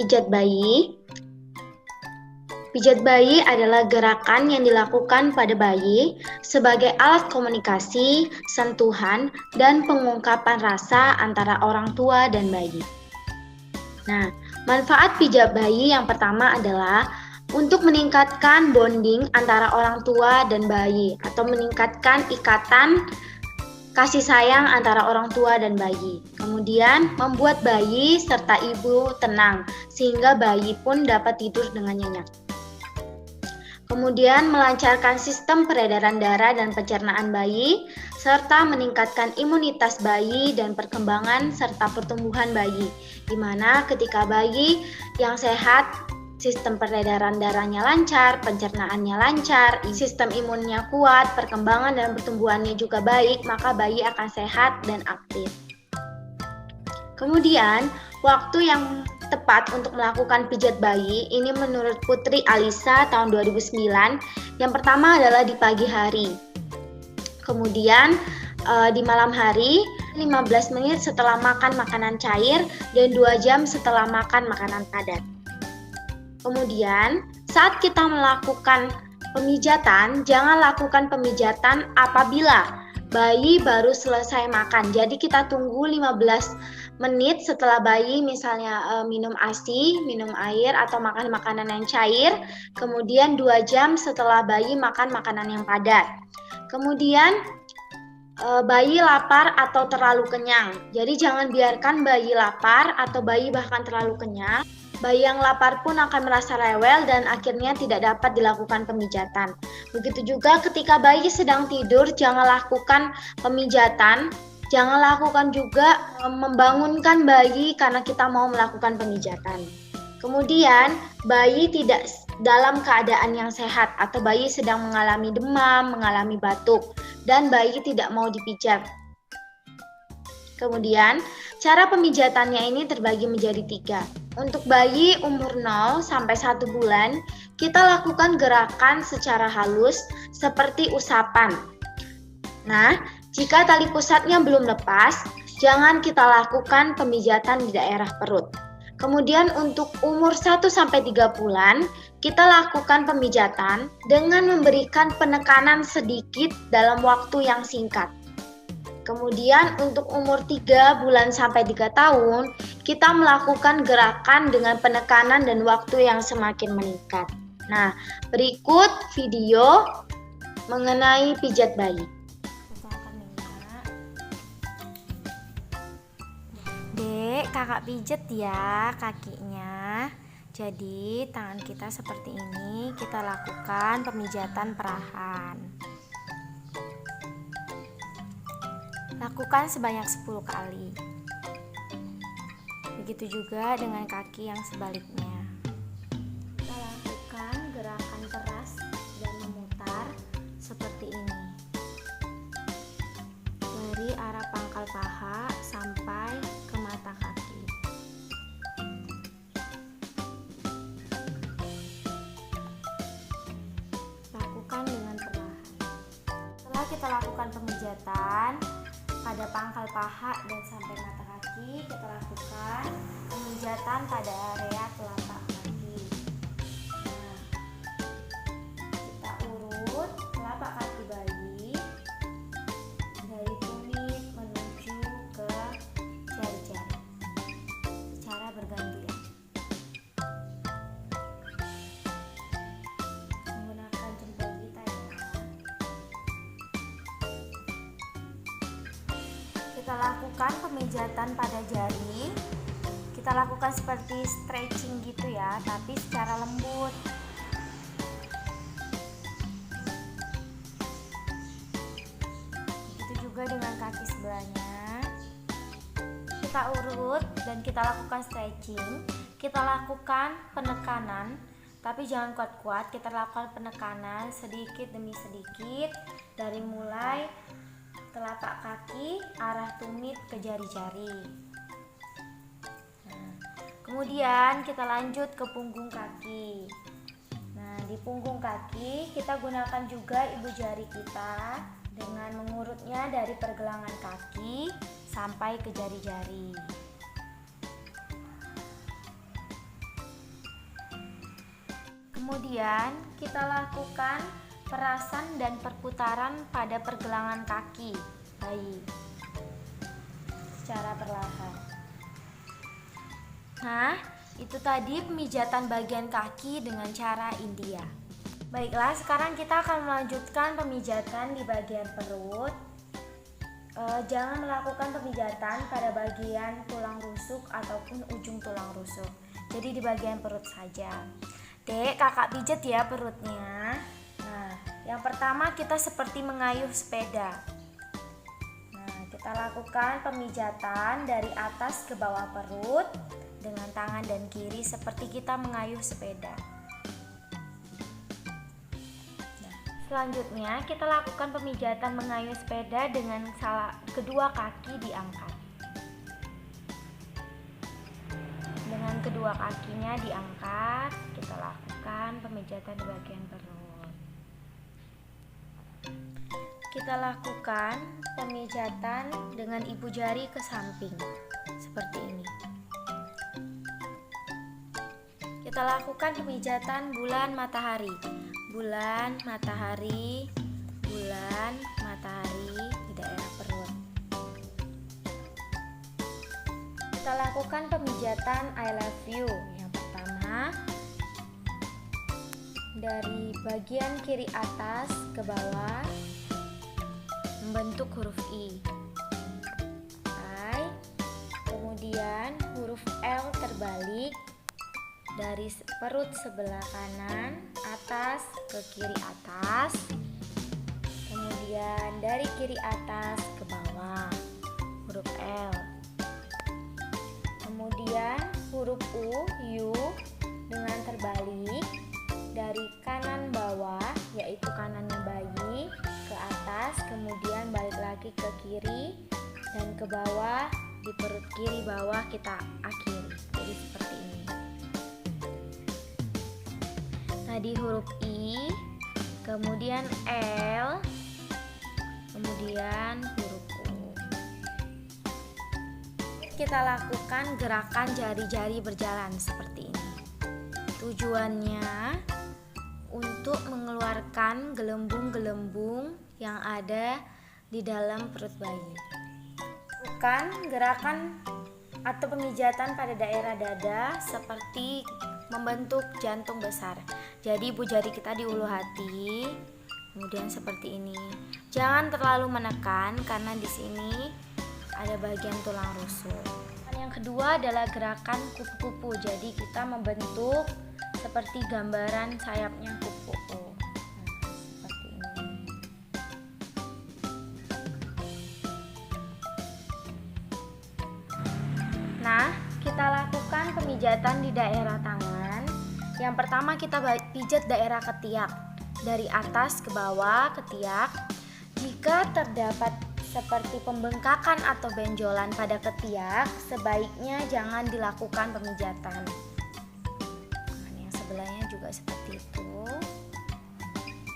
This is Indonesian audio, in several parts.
Pijat bayi. Pijat bayi adalah gerakan yang dilakukan pada bayi sebagai alat komunikasi, sentuhan, dan pengungkapan rasa antara orang tua dan bayi. Nah, manfaat pijat bayi yang pertama adalah untuk meningkatkan bonding antara orang tua dan bayi atau meningkatkan ikatan kasih sayang antara orang tua dan bayi. Kemudian, membuat bayi serta ibu tenang sehingga bayi pun dapat tidur dengan nyenyak. Kemudian melancarkan sistem peredaran darah dan pencernaan bayi, serta meningkatkan imunitas bayi dan perkembangan serta pertumbuhan bayi, di mana ketika bayi yang sehat, sistem peredaran darahnya lancar, pencernaannya lancar, sistem imunnya kuat, perkembangan dan pertumbuhannya juga baik, maka bayi akan sehat dan aktif. Kemudian, waktu yang tepat untuk melakukan pijat bayi ini menurut Putri Alisa tahun 2009. Yang pertama adalah di pagi hari. Kemudian di malam hari 15 menit setelah makan makanan cair dan 2 jam setelah makan makanan padat. Kemudian saat kita melakukan pemijatan, jangan lakukan pemijatan apabila bayi baru selesai makan. Jadi kita tunggu 15 menit setelah bayi misalnya minum ASI, minum air atau makan makanan yang cair, kemudian 2 jam setelah bayi makan makanan yang padat. Kemudian bayi lapar atau terlalu kenyang. Jadi jangan biarkan bayi lapar atau bayi bahkan terlalu kenyang. Bayi yang lapar pun akan merasa rewel dan akhirnya tidak dapat dilakukan pemijatan. Begitu juga ketika bayi sedang tidur, jangan lakukan pemijatan. Jangan lakukan juga membangunkan bayi karena kita mau melakukan pemijatan. Kemudian, bayi tidak dalam keadaan yang sehat atau bayi sedang mengalami demam, mengalami batuk, dan bayi tidak mau dipijat. Kemudian, cara pemijatannya ini terbagi menjadi 3. Untuk bayi umur 0 sampai 1 bulan, kita lakukan gerakan secara halus seperti usapan. Nah, jika tali pusatnya belum lepas, jangan kita lakukan pemijatan di daerah perut. Kemudian untuk umur 1 sampai 3 bulan, kita lakukan pemijatan dengan memberikan penekanan sedikit dalam waktu yang singkat. Kemudian untuk umur 3 bulan sampai 3 tahun, kita melakukan gerakan dengan penekanan dan waktu yang semakin meningkat. Nah, berikut video mengenai pijat bayi. Dek, kakak pijet ya kakinya. Jadi tangan kita seperti ini, kita lakukan pemijatan perahan. Lakukan sebanyak 10 kali. Begitu juga dengan kaki yang sebaliknya. Kita lakukan gerakan keras dan memutar seperti ini. Dari arah pangkal paha sampai ke mata kaki. Lakukan dengan perlahan. Setelah kita lakukan pemijatan pada pangkal paha dan sampai mata kaki, kita lakukan pemijatan pada area telapak kaki. Nah, kita urut telapak kaki bayi dari tumit menuju ke jari-jari secara bergantian. Menggunakan jempol kita ya. Kita lakukan pemijatan pada jari. Kita lakukan seperti stretching gitu ya, tapi secara lembut. Begitu juga dengan kaki sebelahnya. Kita urut dan kita lakukan stretching. Kita lakukan penekanan, tapi jangan kuat-kuat. Kita lakukan penekanan sedikit demi sedikit dari mulai telapak kaki arah tumit ke jari-jari. Nah, kemudian kita lanjut ke punggung kaki. Nah, di punggung kaki kita gunakan juga ibu jari kita dengan mengurutnya dari pergelangan kaki sampai ke jari-jari. Kemudian kita lakukan perasan dan perputaran pada pergelangan kaki bayi secara perlahan. Nah, itu tadi pemijatan bagian kaki dengan cara India. Baiklah, sekarang kita akan melanjutkan pemijatan di bagian perut. Jangan melakukan pemijatan pada bagian tulang rusuk ataupun ujung tulang rusuk. Jadi di bagian perut saja. Dek, kakak pijet ya perutnya. Nah, yang pertama kita seperti mengayuh sepeda. Nah, kita lakukan pemijatan dari atas ke bawah perut dengan tangan dan kiri seperti kita mengayuh sepeda. Selanjutnya kita lakukan pemijatan mengayuh sepeda dengan kedua kaki diangkat. Dengan kedua kakinya diangkat, kita lakukan pemijatan di bagian perut. Kita lakukan pemijatan dengan ibu jari ke samping, seperti ini. Kita lakukan pemijatan bulan matahari. Bulan, matahari, bulan, matahari di daerah perut. Kita lakukan pemijatan I love you. Yang pertama, dari bagian kiri atas ke bawah membentuk huruf I. I. Kemudian huruf L terbalik dari perut sebelah kanan atas ke kiri atas, kemudian dari kiri atas ke bawah huruf L, kemudian huruf U dengan terbalik dari kanan bawah yaitu kanannya bayi ke atas, kemudian balik lagi ke kiri dan ke bawah, di perut kiri bawah kita akhiri. Jadi seperti ini. Tadi huruf I, kemudian L, kemudian huruf U. Kita lakukan gerakan jari-jari berjalan seperti ini. Tujuannya untuk mengeluarkan gelembung-gelembung yang ada di dalam perut bayi. Lakukan gerakan atau pemijatan pada daerah dada seperti membentuk jantung besar. Jadi ibu jari kita di ulu hati, kemudian seperti ini. Jangan terlalu menekan karena di sini ada bagian tulang rusuk. Dan yang kedua adalah gerakan kupu-kupu. Jadi kita membentuk seperti gambaran sayapnya kupu-kupu. Seperti ini. Nah, kita lakukan pemijatan di daerah tangan. Yang pertama kita pijat daerah ketiak, dari atas ke bawah ketiak. Jika terdapat seperti pembengkakan atau benjolan pada ketiak, sebaiknya jangan dilakukan pemijatan. Nah, yang sebelahnya juga seperti itu.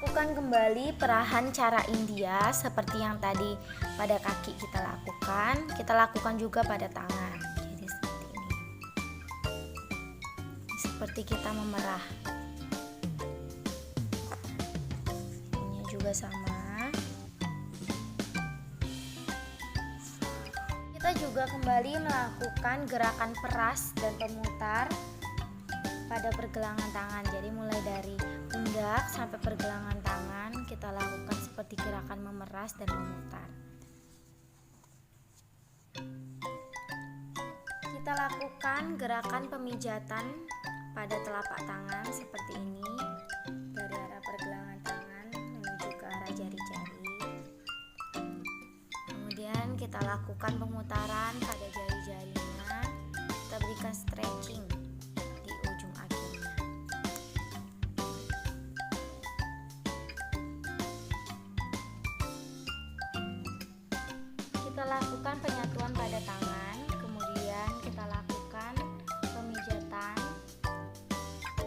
Lakukan kembali perahan cara India seperti yang tadi pada kaki kita lakukan juga pada tangan. Seperti kita memerah. Ini juga sama. Kita juga kembali melakukan gerakan peras dan pemutar pada pergelangan tangan. Jadi mulai dari pundak sampai pergelangan tangan kita lakukan seperti gerakan memeras dan memutar. Kita lakukan gerakan pemijatan pada telapak tangan seperti ini, dari arah pergelangan tangan menuju ke arah jari-jari. Kemudian kita lakukan pemutaran pada jari-jarinya, kita berikan stretching di ujung akhirnya. Kita lakukan penyatuan pada tangan, kemudian kita lakukan pemijatan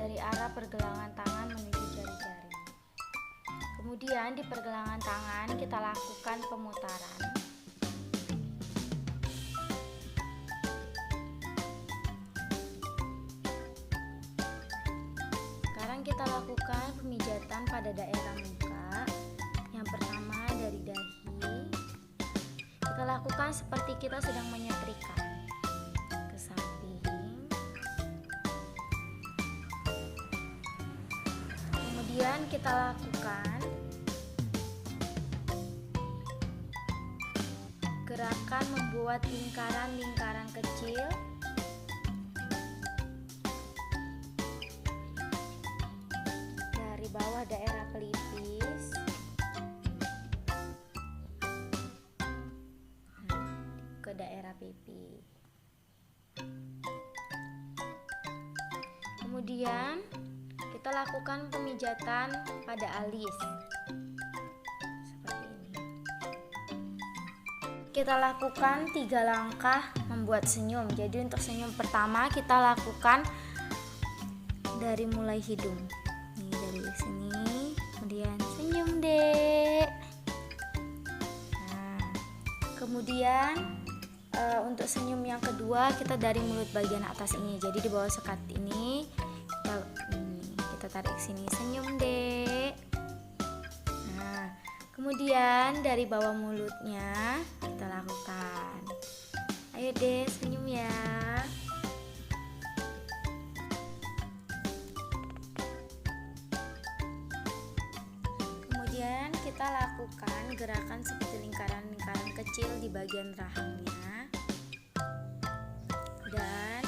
dari arah pergelangan tangan menuju jari-jari. Kemudian di pergelangan tangan kita lakukan pemutaran. Sekarang kita lakukan pemijatan pada daerah muka. Yang pertama dari dahi. Kita lakukan seperti kita sedang menyetrika. Ke samping. Kemudian kita lakukan gerakan membuat lingkaran-lingkaran kecil dari bawah daerah pelipis ke daerah pipi. Kemudian kita lakukan pemijatan pada alis. Seperti ini. Kita lakukan 3 langkah membuat senyum. Jadi untuk senyum pertama kita lakukan dari mulai hidung. Nih, dari sini, kemudian senyum, Dek. Nah, kemudian untuk senyum yang kedua kita dari mulut bagian atas ini. Jadi di bawah sekat ini kita tarik sini, senyum, Dek. Nah, kemudian dari bawah mulutnya kita lakukan. Ayo, Dek, senyum ya. Kemudian kita lakukan gerakan seperti lingkaran-lingkaran kecil di bagian rahangnya. Dan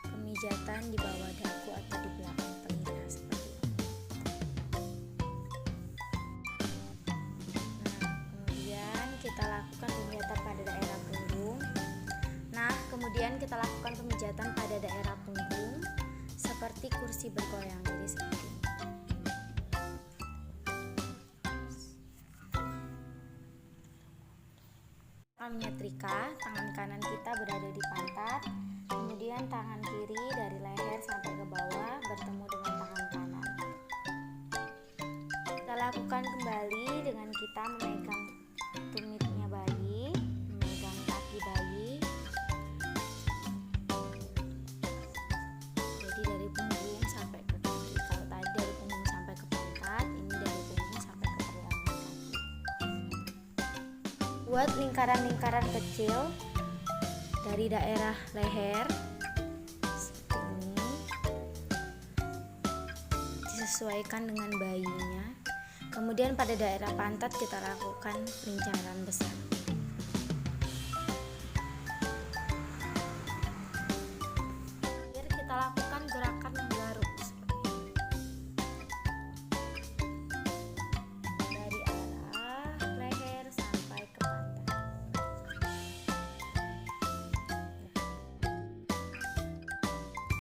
pemijatan di bawah dagu atau di belakang telinga seperti ini. Nah, kemudian kita lakukan pemijatan pada daerah punggung. Nah, kemudian kita lakukan pemijatan pada daerah punggung seperti kursi bergoyang. Jadi seperti ini. Menyetrika, tangan kanan kita berada di pantat, kemudian tangan kiri dari leher sampai ke bawah bertemu dengan tangan kanan. Kita lakukan kembali dengan kita memegang tumitnya bayi, memegang kaki bayi. Jadi dari punggung sampai ke kaki. Kalau tadi dari punggung sampai ke pantat, ini dari punggung sampai ke pergelangan kaki. Buat lingkaran-lingkaran kecil dari daerah leher seperti ini, disesuaikan dengan bayinya. Kemudian pada daerah pantat kita lakukan lingkaran besar.